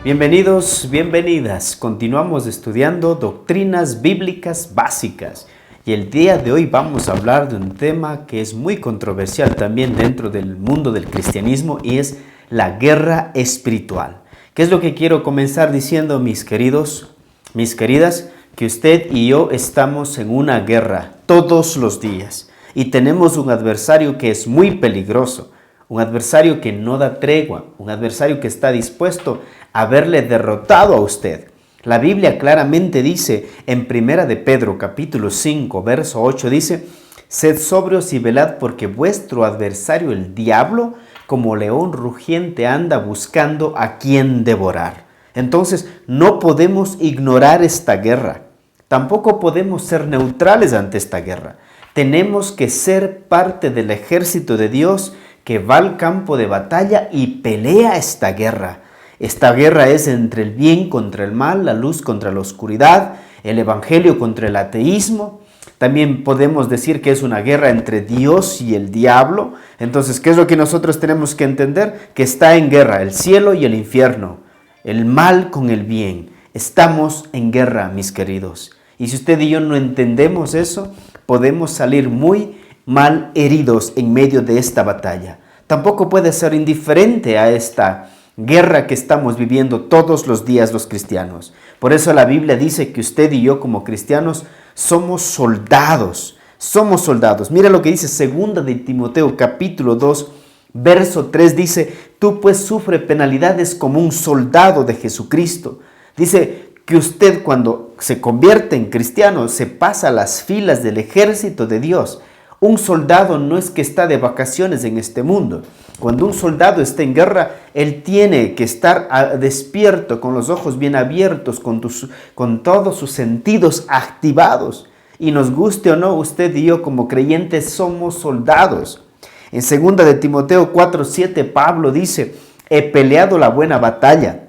Bienvenidos, bienvenidas. Continuamos estudiando doctrinas bíblicas básicas. Y el día de hoy vamos a hablar de un tema que es muy controversial también dentro del mundo del cristianismo y es la guerra espiritual. ¿Qué es lo que quiero comenzar diciendo, mis queridos, mis queridas? Que usted y yo estamos en una guerra todos los días y tenemos un adversario que es muy peligroso. Un adversario que no da tregua, un adversario que está dispuesto a haberle derrotado a usted. La Biblia claramente dice en 1 de Pedro capítulo 5 verso 8 dice: sed sobrios y velad porque vuestro adversario el diablo como león rugiente anda buscando a quien devorar. Entonces no podemos ignorar esta guerra. Tampoco podemos ser neutrales ante esta guerra. Tenemos que ser parte del ejército de Dios que va al campo de batalla y pelea esta guerra. Esta guerra es entre el bien contra el mal, la luz contra la oscuridad, el evangelio contra el ateísmo. También podemos decir que es una guerra entre Dios y el diablo. Entonces, ¿qué es lo que nosotros tenemos que entender? Que está en guerra el cielo y el infierno, el mal con el bien. Estamos en guerra, mis queridos. Y si usted y yo no entendemos eso, podemos salir muy mal heridos en medio de esta batalla. Tampoco puede ser indiferente a esta guerra que estamos viviendo todos los días los cristianos. Por eso la Biblia dice que usted y yo como cristianos somos soldados. Somos soldados. Mira lo que dice 2 de Timoteo capítulo 2 verso 3 dice: tú pues sufre penalidades como un soldado de Jesucristo. Dice que usted cuando se convierte en cristiano se pasa a las filas del ejército de Dios. Un soldado no es que está de vacaciones en este mundo. Cuando un soldado está en guerra, él tiene que estar despierto, con los ojos bien abiertos, con todos sus sentidos activados. Y nos guste o no, usted y yo como creyentes somos soldados. En 2 de Timoteo 4:7 Pablo dice: he peleado la buena batalla,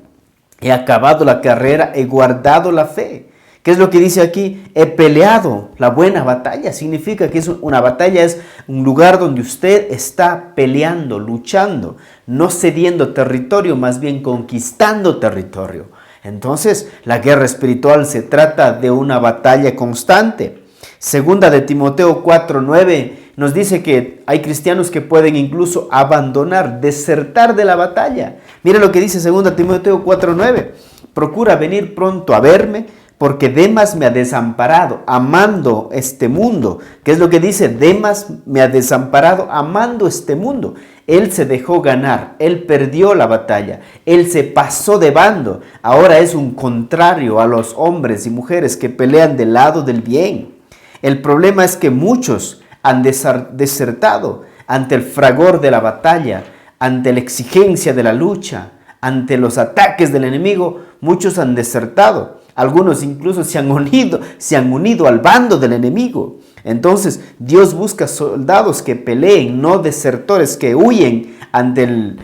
he acabado la carrera, he guardado la fe. ¿Qué es lo que dice aquí? He peleado la buena batalla. Significa que una batalla es un lugar donde usted está peleando, luchando, no cediendo territorio, más bien conquistando territorio. Entonces, la guerra espiritual se trata de una batalla constante. 2 de Timoteo 4:9 nos dice que hay cristianos que pueden incluso abandonar, desertar de la batalla. Mira lo que dice 2 Timoteo 4:9. Procura venir pronto a verme, porque Demas me ha desamparado, amando este mundo. ¿Qué es lo que dice? Demas me ha desamparado, amando este mundo. Él se dejó ganar, él perdió la batalla, él se pasó de bando. Ahora es un contrario a los hombres y mujeres que pelean del lado del bien. El problema es que muchos han desertado ante el fragor de la batalla, ante la exigencia de la lucha, ante los ataques del enemigo. Muchos han desertado. Algunos incluso se han unido al bando del enemigo. Entonces, Dios busca soldados que peleen, no desertores que huyen ante el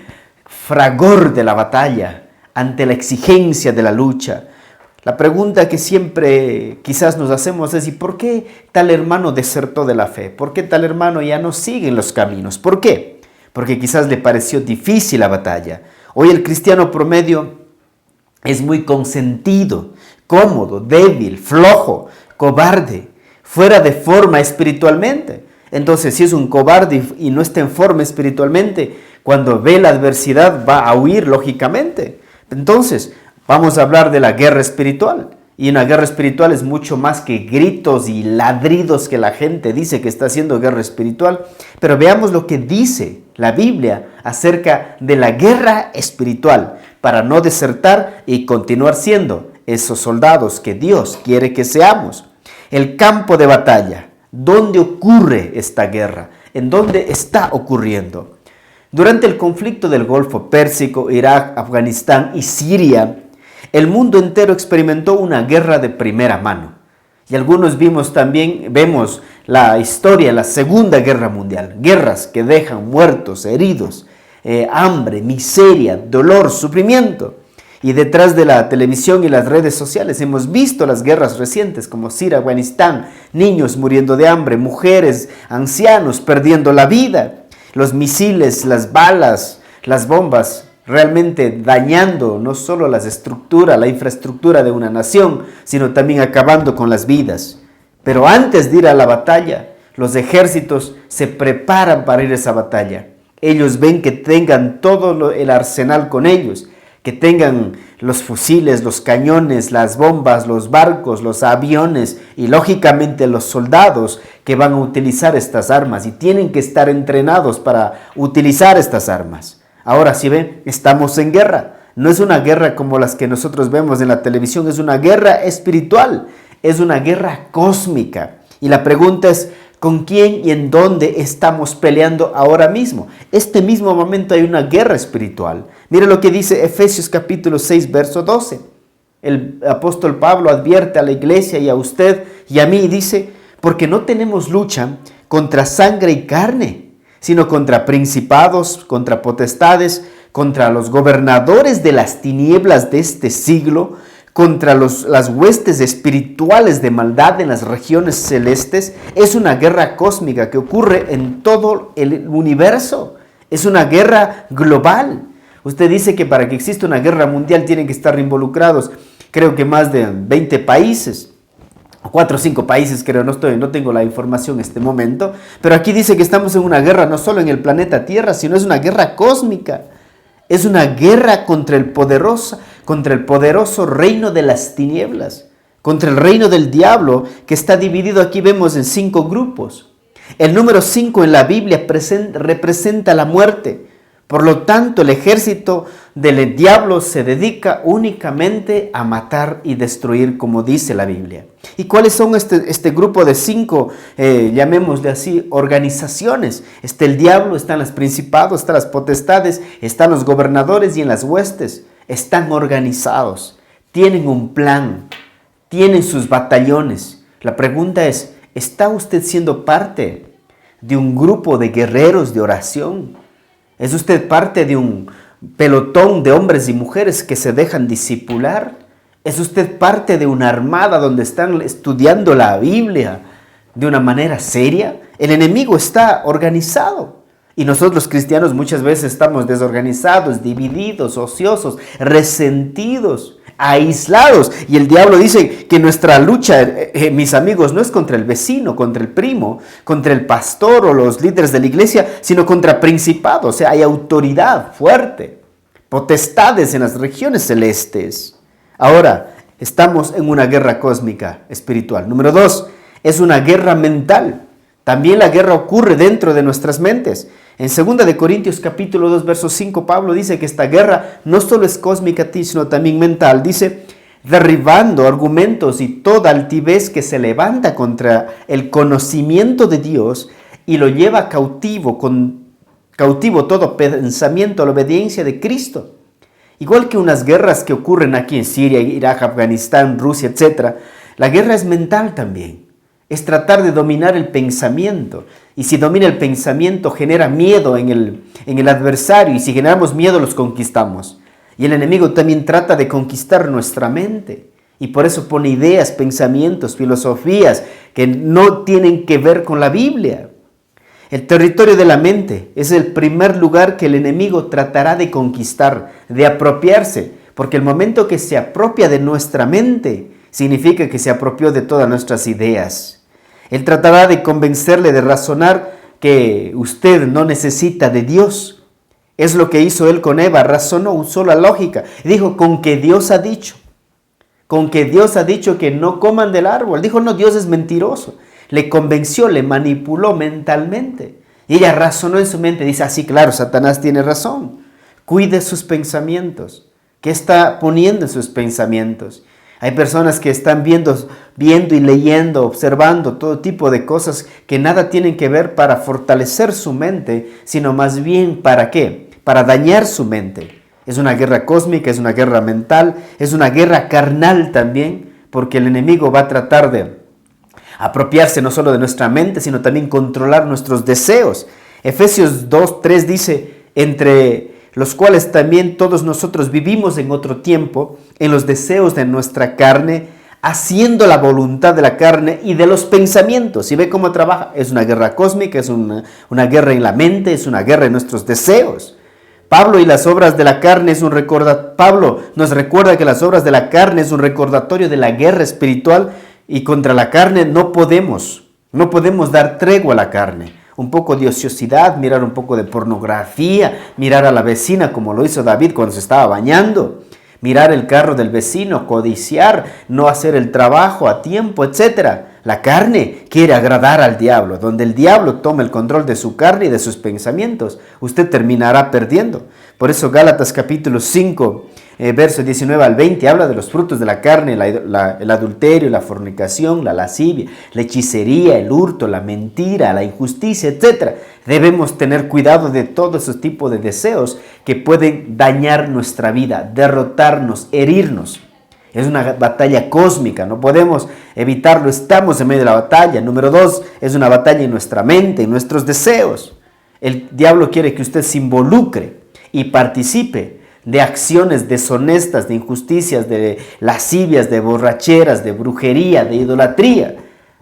fragor de la batalla, ante la exigencia de la lucha. La pregunta que siempre quizás nos hacemos es: ¿y por qué tal hermano desertó de la fe? ¿Por qué tal hermano ya no sigue en los caminos? ¿Por qué? Porque quizás le pareció difícil la batalla. Hoy el cristiano promedio es muy consentido, cómodo, débil, flojo, cobarde, fuera de forma espiritualmente. Entonces, si es un cobarde y no está en forma espiritualmente, cuando ve la adversidad va a huir lógicamente. Entonces, vamos a hablar de la guerra espiritual. Y una guerra espiritual es mucho más que gritos y ladridos que la gente dice que está haciendo guerra espiritual. Pero veamos lo que dice la Biblia acerca de la guerra espiritual para no desertar y continuar siendo esos soldados que Dios quiere que seamos. El campo de batalla. ¿Dónde ocurre esta guerra? ¿En dónde está ocurriendo? Durante el conflicto del Golfo Pérsico, Irak, Afganistán y Siria, el mundo entero experimentó una guerra de primera mano. Y algunos vemos la historia de la Segunda Guerra Mundial. Guerras que dejan muertos, heridos, hambre, miseria, dolor, sufrimiento. Y detrás de la televisión y las redes sociales hemos visto las guerras recientes como Siria, Afganistán, niños muriendo de hambre, mujeres, ancianos perdiendo la vida, los misiles, las balas, las bombas realmente dañando no solo las estructuras, la infraestructura de una nación, sino también acabando con las vidas. Pero antes de ir a la batalla, los ejércitos se preparan para ir a esa batalla. Ellos ven que tengan todo el arsenal con ellos, que tengan los fusiles, los cañones, las bombas, los barcos, los aviones y lógicamente los soldados que van a utilizar estas armas y tienen que estar entrenados para utilizar estas armas. Ahora, si ven, estamos en guerra. No es una guerra como las que nosotros vemos en la televisión, es una guerra espiritual, es una guerra cósmica. Y la pregunta es, ¿con quién y en dónde estamos peleando ahora mismo? Este mismo momento hay una guerra espiritual. Mire lo que dice Efesios capítulo 6, verso 12. El apóstol Pablo advierte a la iglesia y a usted y a mí y dice, porque no tenemos lucha contra sangre y carne, sino contra principados, contra potestades, contra los gobernadores de las tinieblas de este siglo, contra las huestes espirituales de maldad en las regiones celestes. Es una guerra cósmica que ocurre en todo el universo. Es una guerra global. Usted dice que para que exista una guerra mundial tienen que estar involucrados, creo que más de 20 países. 4 o 5 países, creo, no tengo la información en este momento, pero aquí dice que estamos en una guerra no solo en el planeta Tierra, sino es una guerra cósmica. Es una guerra contra el poderoso reino de las tinieblas, contra el reino del diablo, que está dividido, aquí vemos, en 5 grupos. El número 5 en la Biblia representa la muerte. Por lo tanto, el ejército del diablo se dedica únicamente a matar y destruir, como dice la Biblia. ¿Y cuáles son este grupo de 5, llamémosle así, organizaciones? Está el diablo, están los principados, están las potestades, están los gobernadores y en las huestes. Están organizados, tienen un plan, tienen sus batallones. La pregunta es, ¿está usted siendo parte de un grupo de guerreros de oración? ¿Es usted parte de un pelotón de hombres y mujeres que se dejan discipular? ¿Es usted parte de una armada donde están estudiando la Biblia de una manera seria? El enemigo está organizado y nosotros los cristianos muchas veces estamos desorganizados, divididos, ociosos, resentidos, aislados. Y el diablo dice que nuestra lucha, mis amigos, no es contra el vecino, contra el primo, contra el pastor o los líderes de la iglesia, sino contra principados. O sea, hay autoridad fuerte, potestades en las regiones celestes. Ahora, estamos en una guerra cósmica espiritual. Número 2, es una guerra mental. También la guerra ocurre dentro de nuestras mentes. En 2 Corintios capítulo 2, verso 5, Pablo dice que esta guerra no solo es cósmica, sino también mental. Dice, derribando argumentos y toda altivez que se levanta contra el conocimiento de Dios y lo lleva cautivo todo pensamiento a la obediencia de Cristo. Igual que unas guerras que ocurren aquí en Siria, Irak, Afganistán, Rusia, etc., la guerra es mental también. Es tratar de dominar el pensamiento. Y si domina el pensamiento, genera miedo en el adversario. Y si generamos miedo, los conquistamos. Y el enemigo también trata de conquistar nuestra mente. Y por eso pone ideas, pensamientos, filosofías que no tienen que ver con la Biblia. El territorio de la mente es el primer lugar que el enemigo tratará de conquistar, de apropiarse. Porque el momento que se apropia de nuestra mente, significa que se apropió de todas nuestras ideas. Él tratará de convencerle, de razonar que usted no necesita de Dios. Es lo que hizo él con Eva, razonó, usó la lógica. Dijo, con que Dios ha dicho que no coman del árbol. Dijo, no, Dios es mentiroso. Le convenció, le manipuló mentalmente. Y ella razonó en su mente, dice, así claro, Satanás tiene razón. Cuide sus pensamientos. ¿Qué está poniendo en sus pensamientos? Hay personas que están viendo y leyendo, observando todo tipo de cosas que nada tienen que ver para fortalecer su mente, sino más bien ¿para qué? Para dañar su mente. Es una guerra cósmica, es una guerra mental, es una guerra carnal también, porque el enemigo va a tratar de apropiarse no solo de nuestra mente, sino también controlar nuestros deseos. Efesios 2:3 dice, entre los cuales también todos nosotros vivimos en otro tiempo, en los deseos de nuestra carne, haciendo la voluntad de la carne y de los pensamientos. ¿Y ve cómo trabaja? Es una guerra cósmica, es una guerra en la mente, es una guerra en nuestros deseos. Pablo nos recuerda que las obras de la carne es un recordatorio de la guerra espiritual y contra la carne no podemos dar tregua a la carne. Un poco de ociosidad, mirar un poco de pornografía, mirar a la vecina como lo hizo David cuando se estaba bañando, mirar el carro del vecino, codiciar, no hacer el trabajo a tiempo, etc. La carne quiere agradar al diablo. Donde el diablo toma el control de su carne y de sus pensamientos, usted terminará perdiendo. Por eso Gálatas capítulo 5, verso 19 al 20, habla de los frutos de la carne, el adulterio, la fornicación, la lascivia, la hechicería, el hurto, la mentira, la injusticia, etc. Debemos tener cuidado de todo ese tipo de deseos que pueden dañar nuestra vida, derrotarnos, herirnos. Es una batalla cósmica, no podemos evitarlo, estamos en medio de la batalla. Número 2, es una batalla en nuestra mente, en nuestros deseos. El diablo quiere que usted se involucre y participe de acciones deshonestas, de injusticias, de lascivias, de borracheras, de brujería, de idolatría,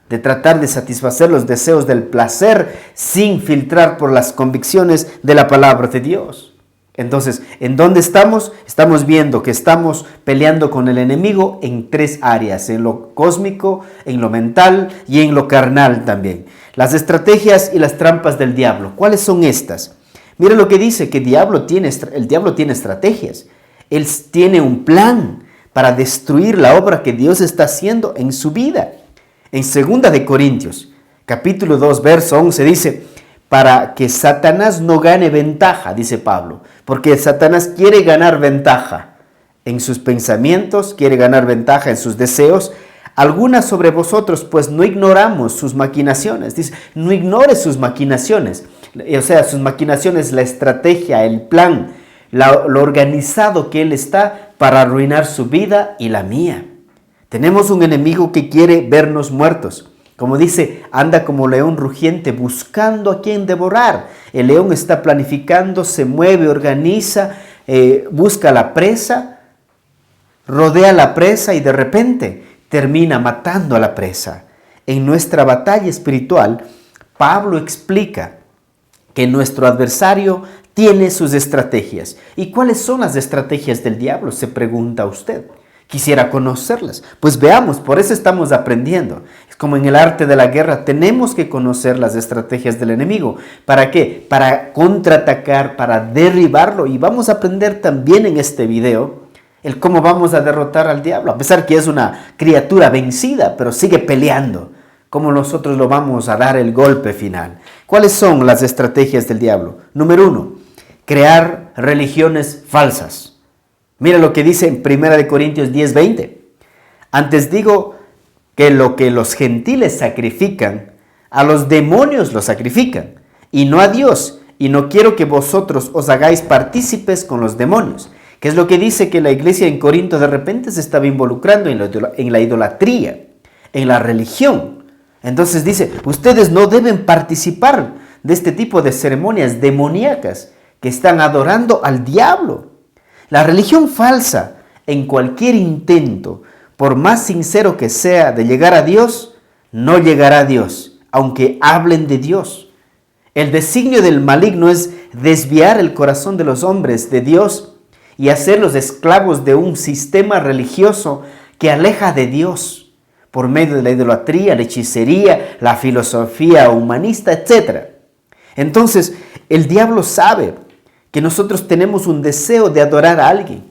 de tratar de satisfacer los deseos del placer sin filtrar por las convicciones de la palabra de Dios. Entonces, ¿en dónde estamos? Estamos viendo que estamos peleando con el enemigo en 3 áreas, en lo cósmico, en lo mental y en lo carnal también. Las estrategias y las trampas del diablo, ¿cuáles son estas? Mira lo que dice, que el diablo tiene estrategias. Él tiene un plan para destruir la obra que Dios está haciendo en su vida. En 2 de Corintios, capítulo 2, verso 11, dice, para que Satanás no gane ventaja, dice Pablo, porque Satanás quiere ganar ventaja en sus pensamientos, quiere ganar ventaja en sus deseos, algunas sobre vosotros, pues no ignoramos sus maquinaciones. Dice, no ignores sus maquinaciones. O sea, sus maquinaciones, la estrategia, el plan, lo organizado que él está para arruinar su vida y la mía. Tenemos un enemigo que quiere vernos muertos. Como dice, anda como león rugiente buscando a quien devorar. El león está planificando, se mueve, organiza, busca la presa, rodea la presa y de repente termina matando a la presa. En nuestra batalla espiritual, Pablo explica que nuestro adversario tiene sus estrategias. ¿Y cuáles son las estrategias del diablo? Se pregunta usted. Quisiera conocerlas. Pues veamos, por eso estamos aprendiendo. Es como en el arte de la guerra, tenemos que conocer las estrategias del enemigo. ¿Para qué? Para contraatacar, para derribarlo. Y vamos a aprender también en este video el cómo vamos a derrotar al diablo. A pesar que es una criatura vencida, pero sigue peleando. ¿Cómo nosotros lo vamos a dar el golpe final? ¿Cuáles son las estrategias del diablo? Número 1, crear religiones falsas. Mira lo que dice en 1 Corintios 10:20. Antes digo que lo que los gentiles sacrifican, a los demonios lo sacrifican, y no a Dios. Y no quiero que vosotros os hagáis partícipes con los demonios. Que es lo que dice que la iglesia en Corinto de repente se estaba involucrando en la idolatría, en la religión. Entonces dice, ustedes no deben participar de este tipo de ceremonias demoníacas que están adorando al diablo. La religión falsa, en cualquier intento, por más sincero que sea de llegar a Dios, no llegará a Dios, aunque hablen de Dios. El designio del maligno es desviar el corazón de los hombres de Dios y hacerlos esclavos de un sistema religioso que aleja de Dios por medio de la idolatría, la hechicería, la filosofía humanista, etc. Entonces, el diablo sabe que nosotros tenemos un deseo de adorar a alguien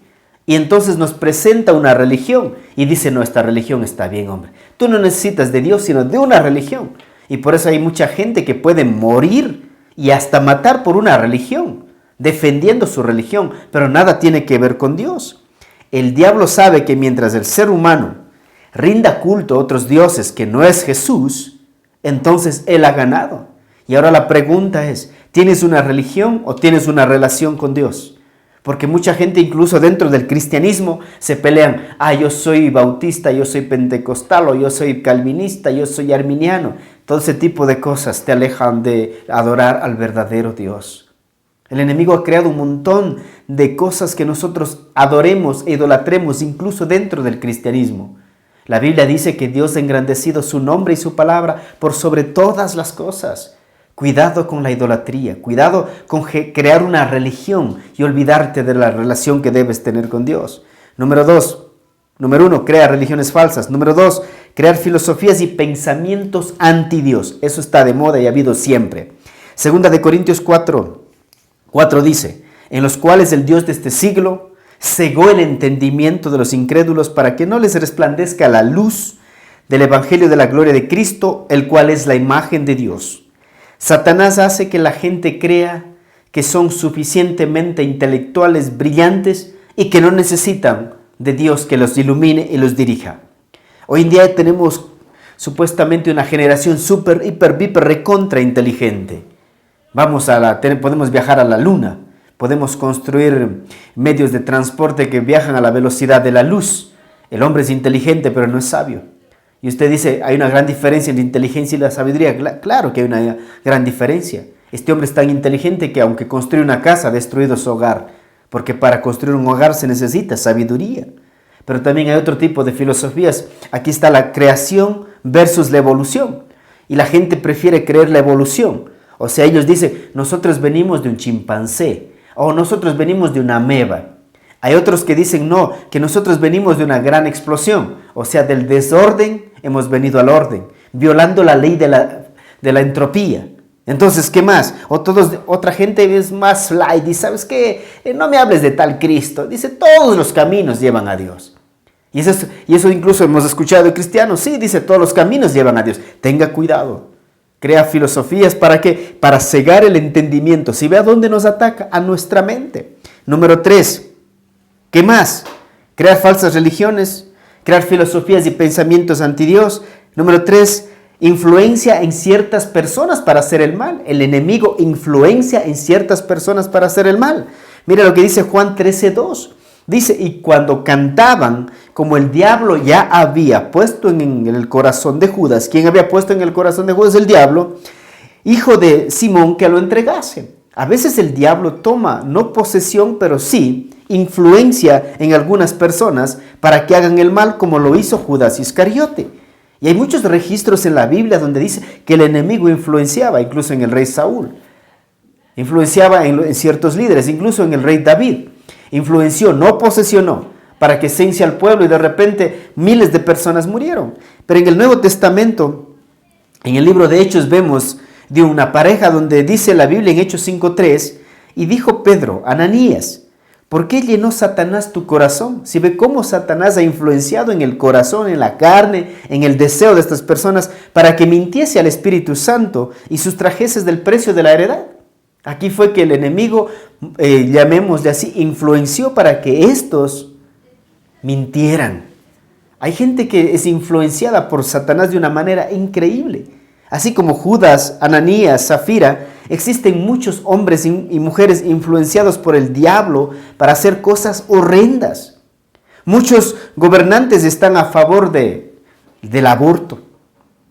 y entonces nos presenta una religión y dice, no, esta religión está bien, hombre. Tú no necesitas de Dios, sino de una religión. Y por eso hay mucha gente que puede morir y hasta matar por una religión, defendiendo su religión, pero nada tiene que ver con Dios. El diablo sabe que mientras el ser humano rinda culto a otros dioses que no es Jesús, entonces él ha ganado. Y ahora la pregunta es, ¿tienes una religión o tienes una relación con Dios? Porque mucha gente incluso dentro del cristianismo se pelean, yo soy bautista, yo soy pentecostal, o yo soy calvinista, yo soy arminiano. Todo ese tipo de cosas te alejan de adorar al verdadero Dios. El enemigo ha creado un montón de cosas que nosotros adoremos e idolatremos incluso dentro del cristianismo. La Biblia dice que Dios ha engrandecido su nombre y su palabra por sobre todas las cosas. Cuidado con la idolatría, cuidado con crear una religión y olvidarte de la relación que debes tener con Dios. Número 1, crea religiones falsas. Número 2, crear filosofías y pensamientos anti Dios. Eso está de moda y ha habido siempre. Segunda de Corintios 4 dice, en los cuales el Dios de este siglo cegó el entendimiento de los incrédulos para que no les resplandezca la luz del evangelio de la gloria de Cristo, el cual es la imagen de Dios. Satanás hace que la gente crea que son suficientemente intelectuales, brillantes y que no necesitan de Dios que los ilumine y los dirija. Hoy en día tenemos supuestamente una generación súper, hiper, viper, recontra inteligente. Podemos viajar a la luna, podemos construir medios de transporte que viajan a la velocidad de la luz. El hombre es inteligente, pero no es sabio. Y usted dice, hay una gran diferencia entre la inteligencia y la sabiduría. Claro que hay una gran diferencia. Este hombre es tan inteligente que aunque construye una casa, ha destruido su hogar. Porque para construir un hogar se necesita sabiduría. Pero también hay otro tipo de filosofías. Aquí está la creación versus la evolución. Y la gente prefiere creer la evolución. O sea, ellos dicen, nosotros venimos de un chimpancé. O nosotros venimos de una ameba. Hay otros que dicen, no, que nosotros venimos de una gran explosión. O sea, del desorden hemos venido al orden, violando la ley de la entropía. Entonces, ¿qué más? Otra gente es más light y ¿sabes qué? No me hables de tal Cristo. Dice, todos los caminos llevan a Dios. Y eso incluso hemos escuchado de cristianos. Sí, dice, todos los caminos llevan a Dios. Tenga cuidado. Crea filosofías, ¿para qué? Para cegar el entendimiento. Si ve a dónde nos ataca, a nuestra mente. Número 3. ¿Qué más? Crear falsas religiones, crear filosofías y pensamientos anti Dios. Número 3, influencia en ciertas personas para hacer el mal. El enemigo influencia en ciertas personas para hacer el mal. Mira lo que dice Juan 13:2. Dice, y cuando cantaban, como el diablo ya había puesto en el corazón de Judas, ¿quién había puesto en el corazón de Judas? El diablo, hijo de Simón, que lo entregase. A veces el diablo toma, no posesión, pero sí influencia en algunas personas para que hagan el mal, como lo hizo Judas Iscariote. Y hay muchos registros en la Biblia donde dice que el enemigo influenciaba, incluso en el rey Saúl. Influenciaba en ciertos líderes, incluso en el rey David. Influenció, no posesionó, para que censee al pueblo y de repente miles de personas murieron. Pero en el Nuevo Testamento, en el libro de Hechos, vemos de una pareja donde dice la Biblia en Hechos 5:3, y dijo Pedro, Ananías, ¿por qué llenó Satanás tu corazón? Si ve cómo Satanás ha influenciado en el corazón, en la carne, en el deseo de estas personas, para que mintiese al Espíritu Santo y sustrajeses del precio de la heredad. Aquí fue que el enemigo, llamémosle así, influenció para que estos mintieran. Hay gente que es influenciada por Satanás de una manera increíble. Así como Judas, Ananías, Zafira, existen muchos hombres y mujeres influenciados por el diablo para hacer cosas horrendas. Muchos gobernantes están a favor del aborto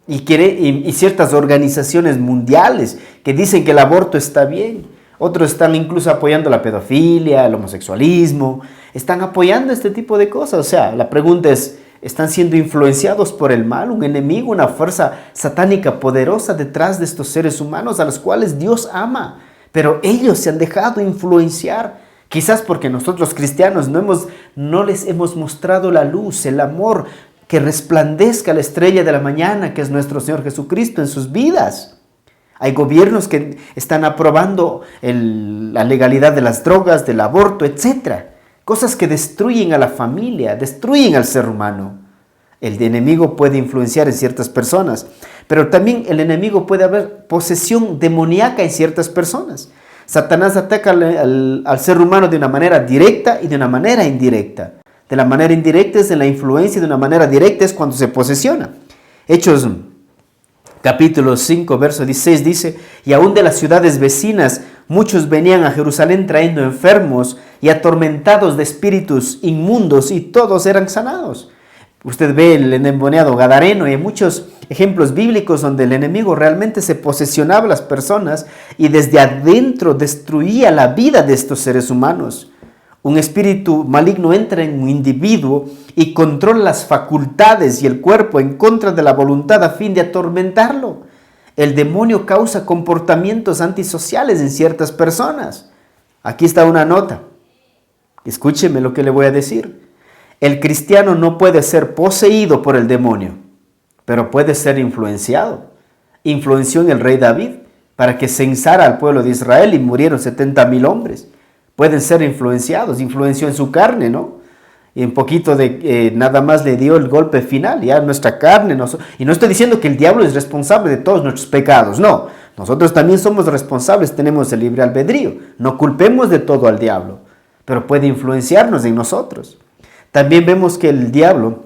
y ciertas organizaciones mundiales que dicen que el aborto está bien. Otros están incluso apoyando la pedofilia, el homosexualismo, están apoyando este tipo de cosas. O sea, la pregunta es, ¿están siendo influenciados por el mal, un enemigo, una fuerza satánica poderosa detrás de estos seres humanos a los cuales Dios ama? Pero ellos se han dejado influenciar, quizás porque nosotros los cristianos no les hemos mostrado la luz, el amor, que resplandezca la estrella de la mañana, que es nuestro Señor Jesucristo en sus vidas. Hay gobiernos que están aprobando la legalidad de las drogas, del aborto, etc. Cosas que destruyen a la familia, destruyen al ser humano. El enemigo puede influenciar en ciertas personas, pero también el enemigo puede haber posesión demoníaca en ciertas personas. Satanás ataca al ser humano de una manera directa y de una manera indirecta. De la manera indirecta es en la influencia, de una manera directa es cuando se posesiona. Hechos capítulo 5, verso 16 dice, y aún de las ciudades vecinas muchos venían a Jerusalén trayendo enfermos y atormentados de espíritus inmundos, y todos eran sanados. Usted ve el endemoniado gadareno, y hay muchos ejemplos bíblicos donde el enemigo realmente se posesionaba a las personas y desde adentro destruía la vida de estos seres humanos. Un espíritu maligno entra en un individuo y controla las facultades y el cuerpo en contra de la voluntad a fin de atormentarlo. El demonio causa comportamientos antisociales en ciertas personas. Aquí está una nota. Escúcheme lo que le voy a decir. El cristiano no puede ser poseído por el demonio, pero puede ser influenciado. Influenció en el rey David para que censara al pueblo de Israel y murieron 70,000 hombres. Pueden ser influenciados, influenció en su carne, ¿no? Y un poquito de nada más le dio el golpe final, ya nuestra carne. Y no estoy diciendo que el diablo es responsable de todos nuestros pecados, no. Nosotros también somos responsables, tenemos el libre albedrío. No culpemos de todo al diablo, pero puede influenciarnos en nosotros. También vemos que el diablo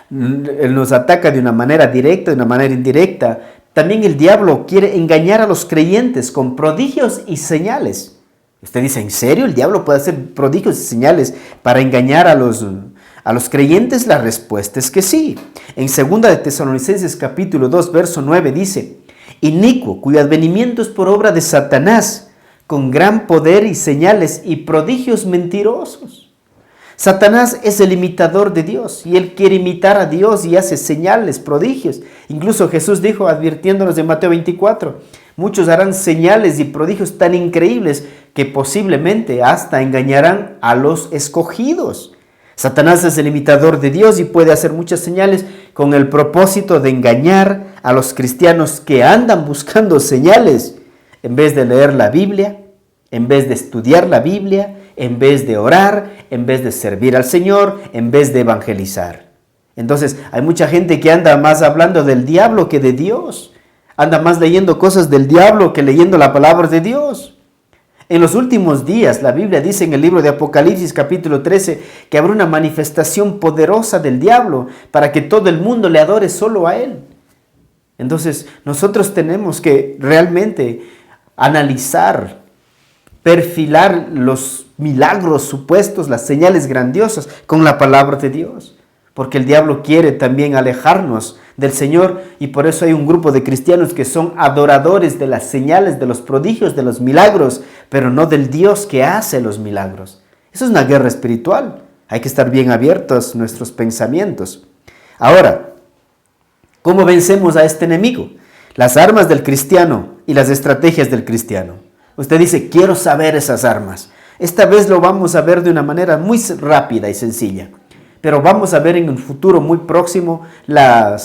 nos ataca de una manera directa, de una manera indirecta. También el diablo quiere engañar a los creyentes con prodigios y señales. Usted dice, ¿en serio el diablo puede hacer prodigios y señales para engañar a los creyentes? La respuesta es que sí. En 2 de Tesalonicenses capítulo 2, verso 9 dice, inicuo, cuyo advenimiento es por obra de Satanás, con gran poder y señales y prodigios mentirosos. Satanás es el imitador de Dios y él quiere imitar a Dios y hace señales, prodigios. Incluso Jesús dijo, advirtiéndonos en Mateo 24, muchos harán señales y prodigios tan increíbles que posiblemente hasta engañarán a los escogidos. Satanás es el imitador de Dios y puede hacer muchas señales con el propósito de engañar a los cristianos que andan buscando señales en vez de leer la Biblia, en vez de estudiar la Biblia, en vez de orar, en vez de servir al Señor, en vez de evangelizar. Entonces, hay mucha gente que anda más hablando del diablo que de Dios. Anda más leyendo cosas del diablo que leyendo la palabra de Dios. En los últimos días, la Biblia dice en el libro de Apocalipsis capítulo 13 que habrá una manifestación poderosa del diablo para que todo el mundo le adore solo a él. Entonces, nosotros tenemos que realmente analizar, perfilar los milagros supuestos, las señales grandiosas con la palabra de Dios. Porque el diablo quiere también alejarnos del Señor y por eso hay un grupo de cristianos que son adoradores de las señales, de los prodigios, de los milagros, pero no del Dios que hace los milagros. Eso es una guerra espiritual. Hay que estar bien abiertos nuestros pensamientos. Ahora, ¿cómo vencemos a este enemigo? Las armas del cristiano y las estrategias del cristiano. Usted dice, quiero saber esas armas. Esta vez lo vamos a ver de una manera muy rápida y sencilla. Pero vamos a ver en un futuro muy próximo la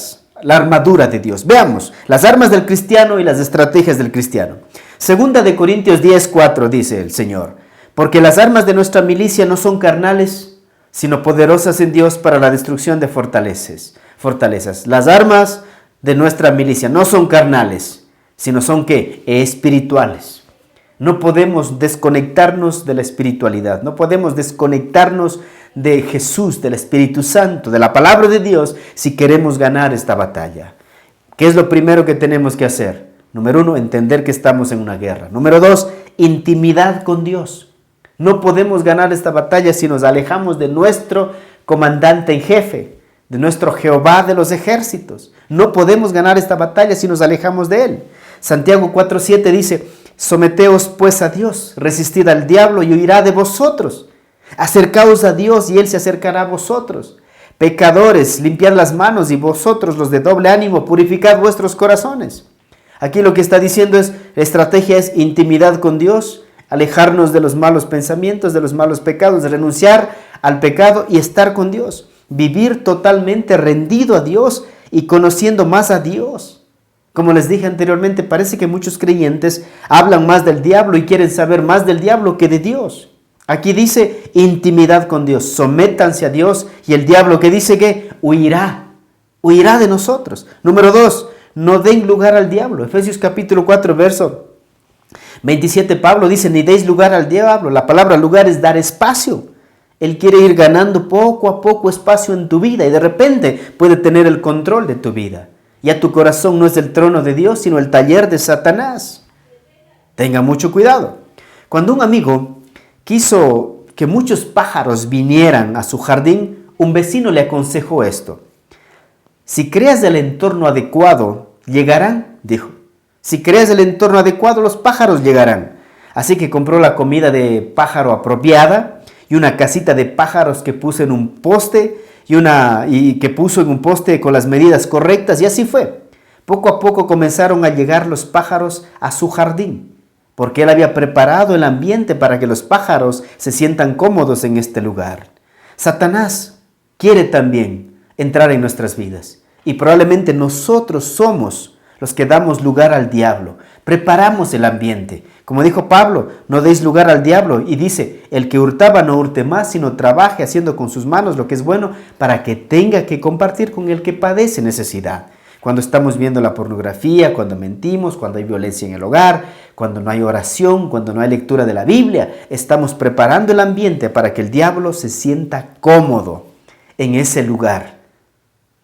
armadura de Dios. Veamos, las armas del cristiano y las estrategias del cristiano. 2 de Corintios 10:4 dice el Señor, porque las armas de nuestra milicia no son carnales, sino poderosas en Dios para la destrucción de fortalezas. Las armas de nuestra milicia no son carnales, sino son ¿qué? Espirituales. No podemos desconectarnos de la espiritualidad, no podemos desconectarnos de Jesús, del Espíritu Santo, de la palabra de Dios, si queremos ganar esta batalla. ¿Qué es lo primero que tenemos que hacer? Número 1, entender que estamos en una guerra. Número 2, intimidad con Dios. No podemos ganar esta batalla si nos alejamos de nuestro comandante en jefe, de nuestro Jehová de los ejércitos. No podemos ganar esta batalla si nos alejamos de él. Santiago 4:7 dice, someteos pues a Dios, resistid al diablo y huirá de vosotros. Acercaos a Dios y él se acercará a vosotros. Pecadores, limpiad las manos y vosotros los de doble ánimo, purificad vuestros corazones. Aquí lo que está diciendo es, la estrategia es intimidad con Dios, alejarnos de los malos pensamientos, de los malos pecados, renunciar al pecado y estar con Dios. Vivir totalmente rendido a Dios y conociendo más a Dios. Como les dije anteriormente, parece que muchos creyentes hablan más del diablo y quieren saber más del diablo que de Dios. Aquí dice intimidad con Dios, sométanse a Dios y el diablo que dice que huirá de nosotros. Número 2, no den lugar al diablo. Efesios capítulo 4, verso 27, Pablo dice, ni deis lugar al diablo. La palabra lugar es dar espacio. Él quiere ir ganando poco a poco espacio en tu vida y de repente puede tener el control de tu vida. Ya tu corazón no es el trono de Dios, sino el taller de Satanás. Tenga mucho cuidado. Cuando un amigo quiso que muchos pájaros vinieran a su jardín, un vecino le aconsejó esto. Si creas el entorno adecuado, llegarán, dijo. Si creas el entorno adecuado, los pájaros llegarán. Así que compró la comida de pájaro apropiada y una casita de pájaros que puso en un poste y que puso en un poste con las medidas correctas, y así fue. Poco a poco comenzaron a llegar los pájaros a su jardín, porque él había preparado el ambiente para que los pájaros se sientan cómodos en este lugar. Satanás quiere también entrar en nuestras vidas y probablemente nosotros somos los que damos lugar al diablo, preparamos el ambiente. Como dijo Pablo, no deis lugar al diablo, y dice, el que hurtaba no hurte más, sino trabaje haciendo con sus manos lo que es bueno para que tenga que compartir con el que padece necesidad. Cuando estamos viendo la pornografía, cuando mentimos, cuando hay violencia en el hogar, cuando no hay oración, cuando no hay lectura de la Biblia, estamos preparando el ambiente para que el diablo se sienta cómodo en ese lugar.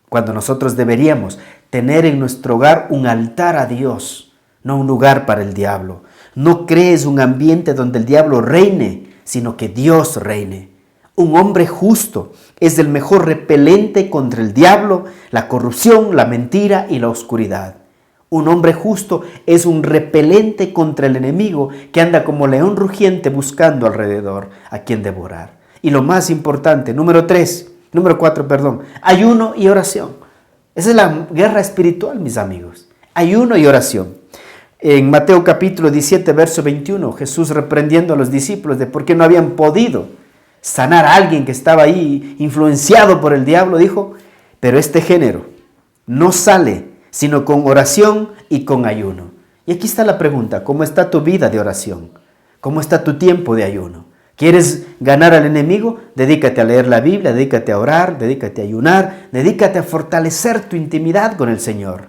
Cuando nosotros deberíamos tener en nuestro hogar un altar a Dios, no un lugar para el diablo. No crees un ambiente donde el diablo reine, sino que Dios reine. Un hombre justo es el mejor repelente contra el diablo, la corrupción, la mentira y la oscuridad. Un hombre justo es un repelente contra el enemigo que anda como león rugiente buscando alrededor a quien devorar. Y lo más importante, número 4, ayuno y oración. Esa es la guerra espiritual, mis amigos. Ayuno y oración. En Mateo capítulo 17, verso 21, Jesús reprendiendo a los discípulos de por qué no habían podido sanar a alguien que estaba ahí influenciado por el diablo, dijo, pero este género no sale sino con oración y con ayuno. Y aquí está la pregunta, ¿cómo está tu vida de oración? ¿Cómo está tu tiempo de ayuno? ¿Quieres ganar al enemigo? Dedícate a leer la Biblia, dedícate a orar, dedícate a ayunar, dedícate a fortalecer tu intimidad con el Señor.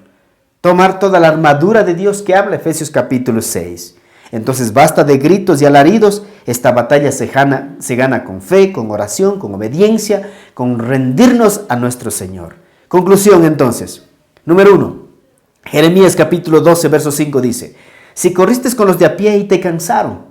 Tomar toda la armadura de Dios que habla Efesios capítulo 6. Entonces basta de gritos y alaridos, esta batalla se gana con fe, con oración, con obediencia, con rendirnos a nuestro Señor. Conclusión entonces, número 1, Jeremías capítulo 12, verso 5 dice, si corriste con los de a pie y te cansaron,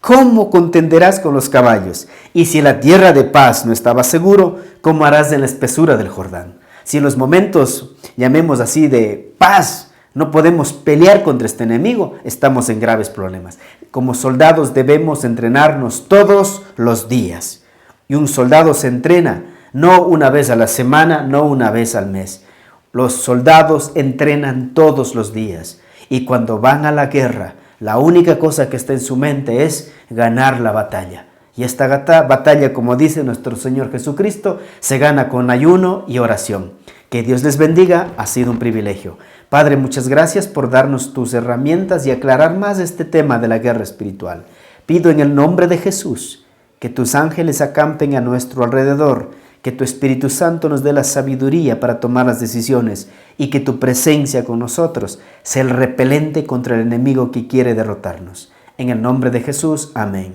¿cómo contenderás con los caballos? Y si en la tierra de paz no estabas seguro, ¿cómo harás en la espesura del Jordán? Si en los momentos, llamemos así, de paz, no podemos pelear contra este enemigo, estamos en graves problemas. Como soldados debemos entrenarnos todos los días. Y un soldado se entrena no una vez a la semana, no una vez al mes. Los soldados entrenan todos los días. Y cuando van a la guerra, la única cosa que está en su mente es ganar la batalla. Y esta batalla, como dice nuestro Señor Jesucristo, se gana con ayuno y oración. Que Dios les bendiga, ha sido un privilegio. Padre, muchas gracias por darnos tus herramientas y aclarar más este tema de la guerra espiritual. Pido en el nombre de Jesús que tus ángeles acampen a nuestro alrededor, que tu Espíritu Santo nos dé la sabiduría para tomar las decisiones y que tu presencia con nosotros sea el repelente contra el enemigo que quiere derrotarnos. En el nombre de Jesús, amén.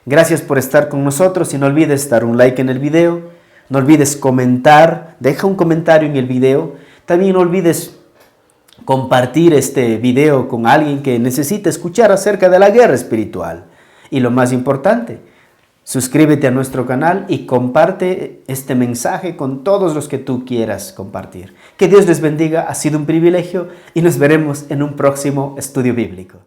Gracias por estar con nosotros y no olvides dar un like en el video, no olvides comentar, deja un comentario en el video, también no olvides compartir este video con alguien que necesite escuchar acerca de la guerra espiritual. Y lo más importante, suscríbete a nuestro canal y comparte este mensaje con todos los que tú quieras compartir. Que Dios les bendiga, ha sido un privilegio y nos veremos en un próximo estudio bíblico.